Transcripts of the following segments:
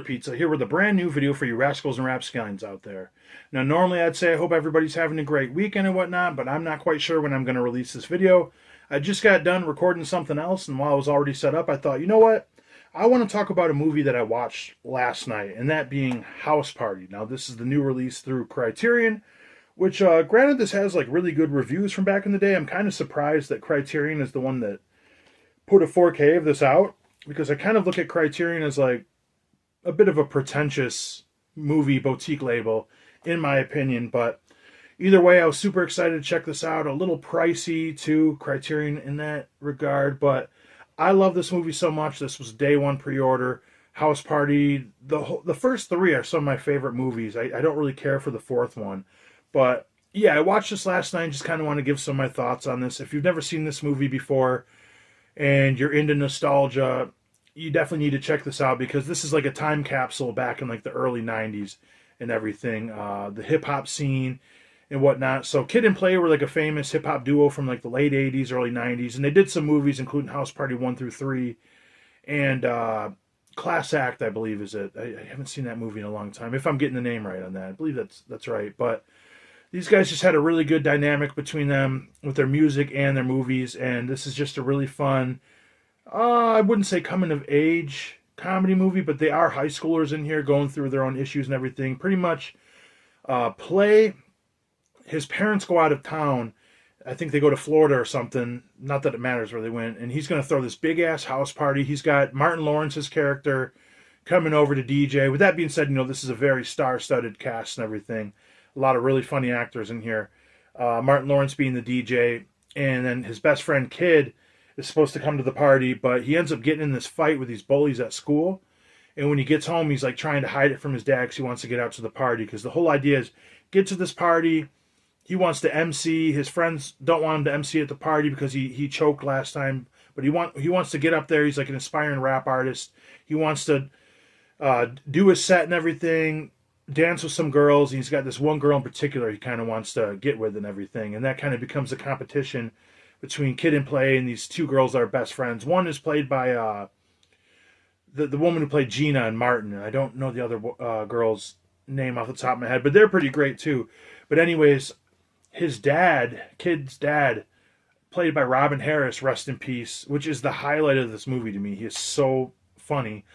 Pizza here with a brand new video for you rascals and rapscallions out there. Now, normally I'd say I hope everybody's having a great weekend and whatnot, but I'm not quite sure when I'm going to release this video. I just got done recording something else, and while I was already set up, I thought, you know what? I want to talk about a movie that I watched last night, and that being House Party. Now, this is the new release through Criterion, which, granted, this has like really good reviews from back in the day. I'm kind of surprised that Criterion is the one that put a 4K of this out, because I kind of look at Criterion as like a bit of a pretentious movie boutique label, in my opinion. But either way, I was super excited to check this out. A little pricey too, Criterion in that regard, but I love this movie so much. This was day one pre-order. House Party. The first three are some of my favorite movies. I don't really care for the fourth one, but yeah, I watched this last night and just kind of want to give some of my thoughts on this. If you've never seen this movie before and you're into nostalgia, you definitely need to check this out, because this is like a time capsule back in like the early 90s and everything. The hip hop scene and whatnot. So Kid and Play were like a famous hip hop duo from like the late 80s, early 90s. And they did some movies, including House Party 1 through 3 and Class Act, I believe is it. I haven't seen that movie in a long time, if I'm getting the name right on that. I believe that's right. But these guys just had a really good dynamic between them with their music and their movies. And this is just a really fun, I wouldn't say coming of age comedy movie, but they are high schoolers in here going through their own issues and everything. Pretty much Play, his parents go out of town. I think they go to Florida or something. Not that it matters where they went. And he's going to throw this big ass house party. He's got Martin Lawrence's character coming over to DJ. With that being said, this is a very star-studded cast and everything. A lot of really funny actors in here. Martin Lawrence being the DJ, and then his best friend Kid is supposed to come to the party, but he ends up getting in this fight with these bullies at school. And when he gets home, he's like trying to hide it from his dad because he wants to get out to the party. Because the whole idea is get to this party. He wants to MC. His friends don't want him to MC at the party because he choked last time. But he wants to get up there. He's like an aspiring rap artist. He wants to do his set and everything, dance with some girls. He's got this one girl in particular he kind of wants to get with and everything. And that kind of becomes a competition between Kid and Play and these two girls that are best friends. One is played by the woman who played Gina and Martin. And I don't know the other girl's name off the top of my head, but they're pretty great too. But anyways, his dad, Kid's dad, played by Robin Harris, rest in peace, which is the highlight of this movie to me. He is so funny.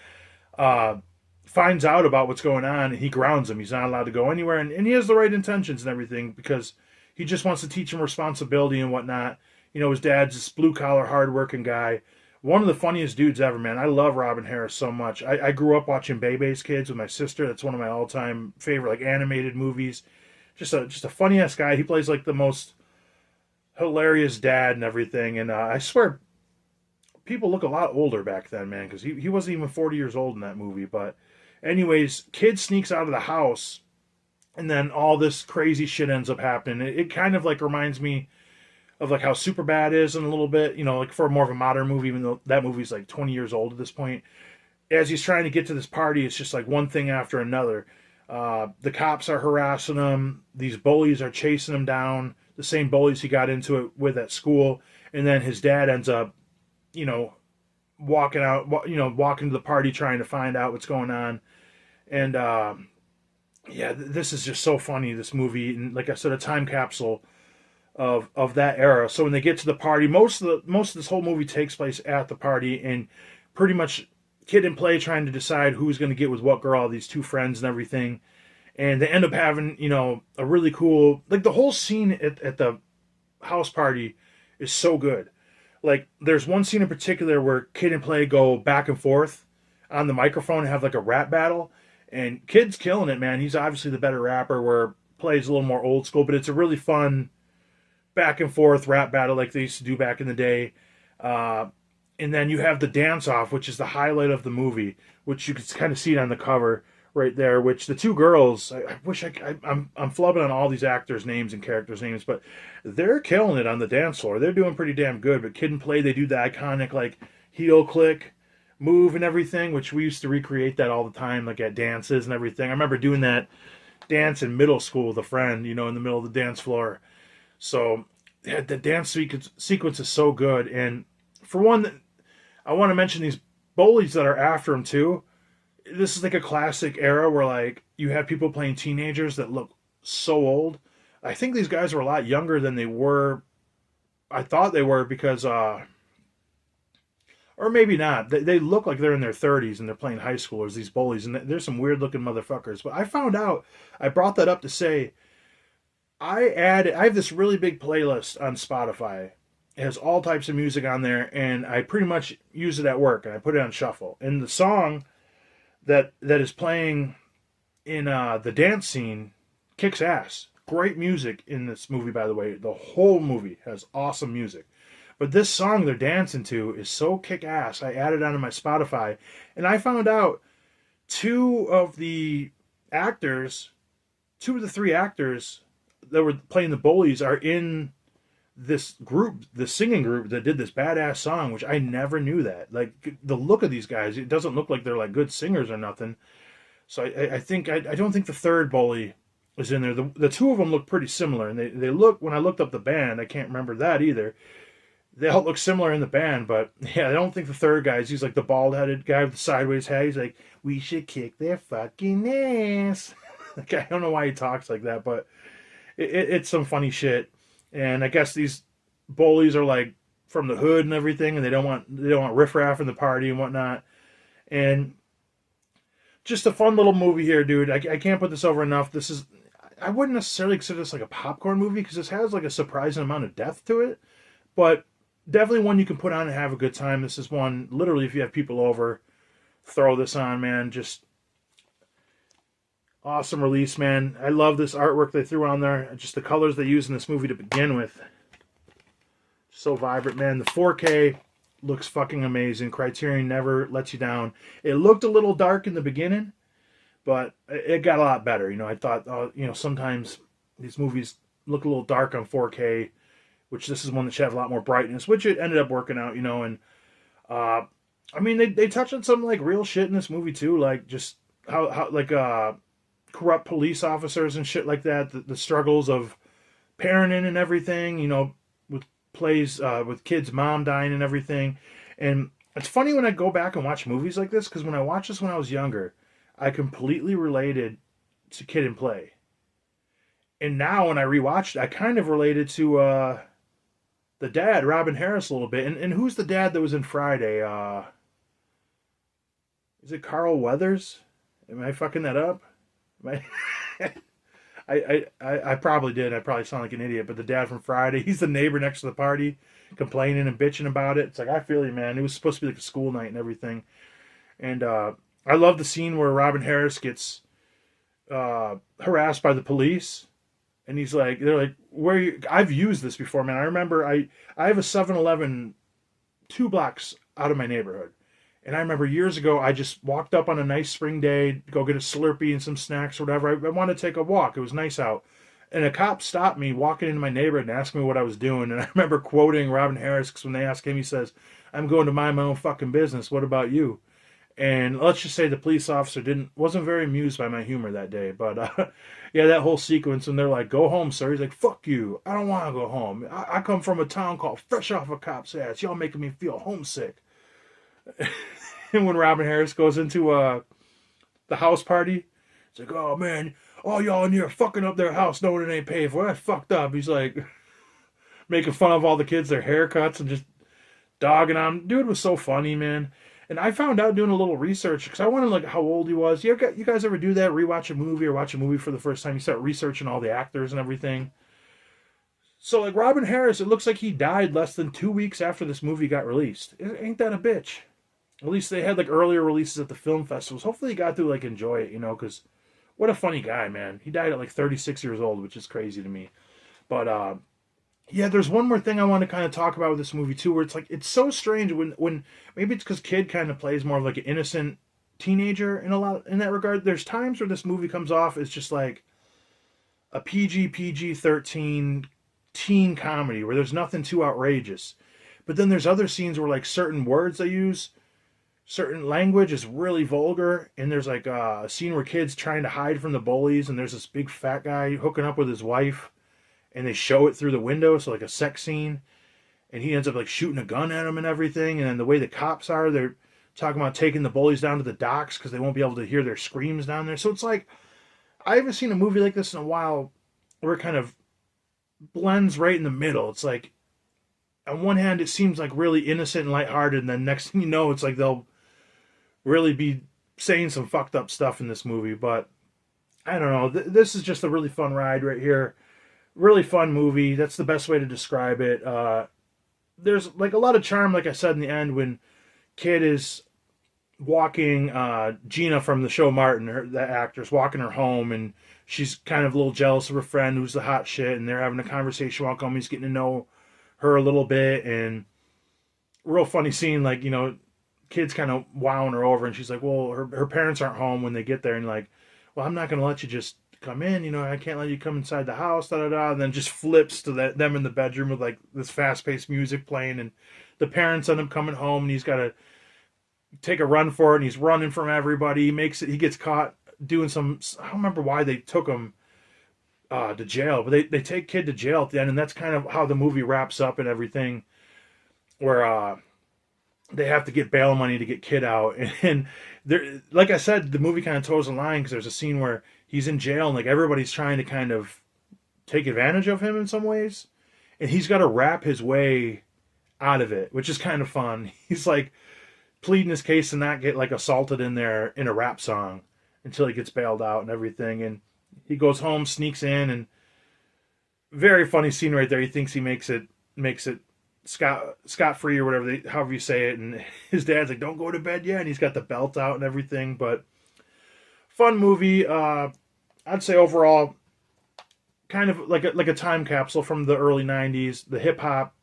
Finds out about what's going on and he grounds him. He's not allowed to go anywhere. And he has the right intentions and everything, because he just wants to teach him responsibility and whatnot. His dad's this blue-collar, hard-working guy. One of the funniest dudes ever, man. I love Robin Harris so much. I grew up watching Bebe's Kids with my sister. That's one of my all-time favorite like animated movies. Just a funny-ass guy. He plays like the most hilarious dad and everything. And I swear, people look a lot older back then, man, because he wasn't even 40 years old in that movie. But anyways, Kid sneaks out of the house, and then all this crazy shit ends up happening. It kind of like reminds me of like how Superbad is in a little bit, like for more of a modern movie, even though that movie's like 20 years old at this point. As he's trying to get to this party, it's just like one thing after another. The cops are harassing him. These bullies are chasing him down. The same bullies he got into it with at school. And then his dad ends up, walking to the party trying to find out what's going on. And yeah, this is just so funny, this movie. And like I said, a time capsule of that era. So when they get to the party, most of this whole movie takes place at the party, and pretty much Kid and Play trying to decide who's going to get with what girl, these two friends and everything. And they end up having, a really cool, like the whole scene at the house party is so good. Like there's one scene in particular where Kid and Play go back and forth on the microphone and have like a rap battle, and Kid's killing it, man. He's obviously the better rapper, where Play's a little more old school, but it's a really fun back and forth rap battle like they used to do back in the day. And then you have the dance off, which is the highlight of the movie, which you can kind of see it on the cover right there, which the two girls, I wish I'm flubbing on all these actors' names and characters' names, but they're killing it on the dance floor. They're doing pretty damn good. But Kid and Play, they do the iconic like heel click move and everything, which we used to recreate that all the time, like at dances and everything. I remember doing that dance in middle school with a friend, in the middle of the dance floor. So yeah, the dance sequence is so good. And for one, I want to mention these bullies that are after him too. this is like a classic era where like you have people playing teenagers that look so old. I think these guys were a lot younger than they were. I thought they were because, or maybe not. They look like they're in their 30s and they're playing high schoolers. These bullies, and there's some weird looking motherfuckers. But I found out. I brought that up to say I have this really big playlist on Spotify. It has all types of music on there, and I pretty much use it at work, and I put it on shuffle. And the song that is playing in the dance scene kicks ass. Great music in this movie, by the way. The whole movie has awesome music. But this song they're dancing to is so kick ass. I added onto my Spotify, and I found out two of the actors, two of the three actors that were playing the bullies are in this group, the singing group that did this badass song, which I never knew that. Like the look of these guys, it doesn't look like they're like good singers or nothing. So I think I don't think the third bully is in there. The two of them look pretty similar, and they look when I looked up the band, I can't remember that either. They all look similar in the band, but yeah, I don't think the third guy is. He's like the bald headed guy with the sideways hat. He's like, we should kick their fucking ass. Like I don't know why he talks like that, but it's some funny shit. And I guess these bullies are like from the hood and everything, and they don't want riffraff in the party and whatnot. And just a fun little movie here, dude. I can't put this over enough. This is I wouldn't necessarily consider this like a popcorn movie because this has like a surprising amount of depth to it, but definitely one you can put on and have a good time. This is one literally if you have people over, throw this on, man. Just awesome release, man. I love this artwork they threw on there. Just the colors they used in this movie to begin with. So vibrant, man. The 4K looks fucking amazing. Criterion never lets you down. It looked a little dark in the beginning, but it got a lot better. You know, I thought, sometimes these movies look a little dark on 4K, which this is one that should have a lot more brightness, which it ended up working out, and I mean, they touch on some like real shit in this movie too, like just how like corrupt police officers and shit like that, the struggles of parenting and everything, with plays with kids' mom dying and everything. And it's funny when I go back and watch movies like this, because when I watched this when I was younger, I completely related to Kid and Play. And now when I rewatched it, I kind of related to the dad, Robin Harris, a little bit. And who's the dad that was in Friday? Is it Carl Weathers? Am I fucking that up? Am I probably did. I probably sound like an idiot. But the dad from Friday, he's the neighbor next to the party, complaining and bitching about it. It's like, I feel you, man. It was supposed to be like a school night and everything. And I love the scene where Robin Harris gets harassed by the police. And they're like, where are you? I've used this before, man. I remember I have a 7-Eleven 2 blocks out of my neighborhood. And I remember years ago, I just walked up on a nice spring day, go get a Slurpee and some snacks or whatever. I wanted to take a walk. It was nice out. And a cop stopped me walking into my neighborhood and asked me what I was doing. And I remember quoting Robin Harris, because when they asked him, he says, I'm going to mind my own fucking business. What about you? And let's just say the police officer wasn't very amused by my humor that day. But yeah, that whole sequence, and they're like, go home, sir. He's like, fuck you. I don't want to go home. I come from a town called fresh off a cop's ass. Y'all making me feel homesick. And when Robin Harris goes into the house party, it's like, oh man, all y'all in here fucking up their house knowing it ain't paid for. That's fucked up. He's like making fun of all the kids, their haircuts, and just dogging on him. Dude was so funny, man. And I found out doing a little research because I wanted like how old he was. You guys ever do that? Rewatch a movie or watch a movie for the first time? You start researching all the actors and everything. So like Robin Harris, it looks like he died less than 2 weeks after this movie got released. Ain't that a bitch? At least they had like earlier releases at the film festivals. Hopefully he got to like enjoy it, because what a funny guy, man. He died at like 36 years old, which is crazy to me. But yeah, there's one more thing I want to kind of talk about with this movie too, where it's like it's so strange when maybe it's because Kid kind of plays more of like an innocent teenager in that regard. There's times where this movie comes off as just like a PG-13 teen comedy where there's nothing too outrageous. But then there's other scenes where like certain words they use, certain language is really vulgar, and there's like a scene where kids trying to hide from the bullies, and there's this big fat guy hooking up with his wife, and they show it through the window, so like a sex scene, and he ends up like shooting a gun at him and everything. And then the way the cops are, talking about taking the bullies down to the docks because they won't be able to hear their screams down there. So it's like I haven't seen a movie like this in a while where it kind of blends right in the middle. It's like on one hand it seems like really innocent and lighthearted, and then next thing you know, it's like they'll really be saying some fucked up stuff in this movie. But I don't know. This is just a really fun ride right here. Really fun movie. That's the best way to describe it. There's like a lot of charm, like I said in the end, when Kid is walking Gina from the show Martin, the actress, walking her home, and she's kind of a little jealous of her friend who's the hot shit, and they're having a conversation while Comey's getting to know her a little bit, and real funny scene, like, Kid's kind of wowing her over, and she's like, well, her parents aren't home when they get there, and like, well, I'm not going to let you just come in, I can't let you come inside the house, da da da, and then just flips to them in the bedroom with like this fast-paced music playing, and the parents end up coming home, and he's got to take a run for it, and he's running from everybody. He gets caught doing some. I don't remember why they took him to jail, but they take Kid to jail at the end, and that's kind of how the movie wraps up and everything, where they have to get bail money to get Kid out, and there, like I said, the movie kind of toes the line because there's a scene where he's in jail and like everybody's trying to kind of take advantage of him in some ways, and he's got to rap his way out of it, which is kind of fun. He's like pleading his case to not get like assaulted in there in a rap song until he gets bailed out and everything. And he goes home, sneaks in, and very funny scene right there. He thinks he makes it scot free or whatever, however you say it. And his dad's like, "Don't go to bed yet," and he's got the belt out and everything. But fun movie. I'd say overall, kind of like a time capsule from the early '90s, the hip hop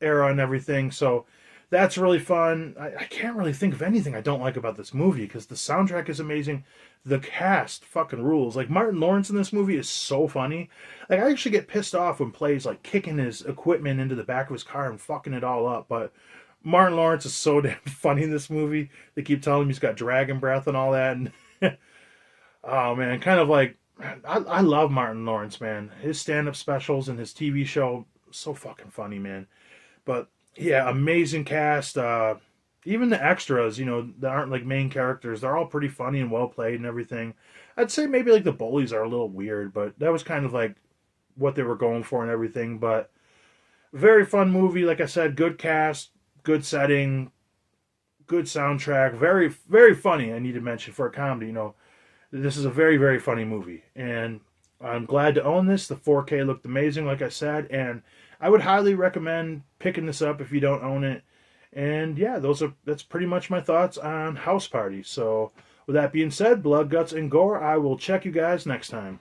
era and everything. So that's really fun. I can't really think of anything I don't like about this movie because the soundtrack is amazing. The cast fucking rules. Like Martin Lawrence in this movie is so funny. Like I actually get pissed off when plays like kicking his equipment into the back of his car and fucking it all up. But Martin Lawrence is so damn funny in this movie. They keep telling him he's got dragon breath and all that. And oh man, kind of like I love Martin Lawrence, man. His stand-up specials and his TV show, so fucking funny, man. But yeah, amazing cast. Even the extras, that aren't like main characters, they're all pretty funny and well played and everything. I'd say maybe like the bullies are a little weird, but that was kind of like what they were going for and everything. But very fun movie. Like I said, good cast, good setting, good soundtrack. Very, very funny. I need to mention for a comedy, this is a very, very funny movie. And I'm glad to own this. The 4K looked amazing, like I said, and I would highly recommend picking this up if you don't own it. And yeah, that's pretty much my thoughts on House Party. So with that being said, blood, guts, and gore, I will check you guys next time.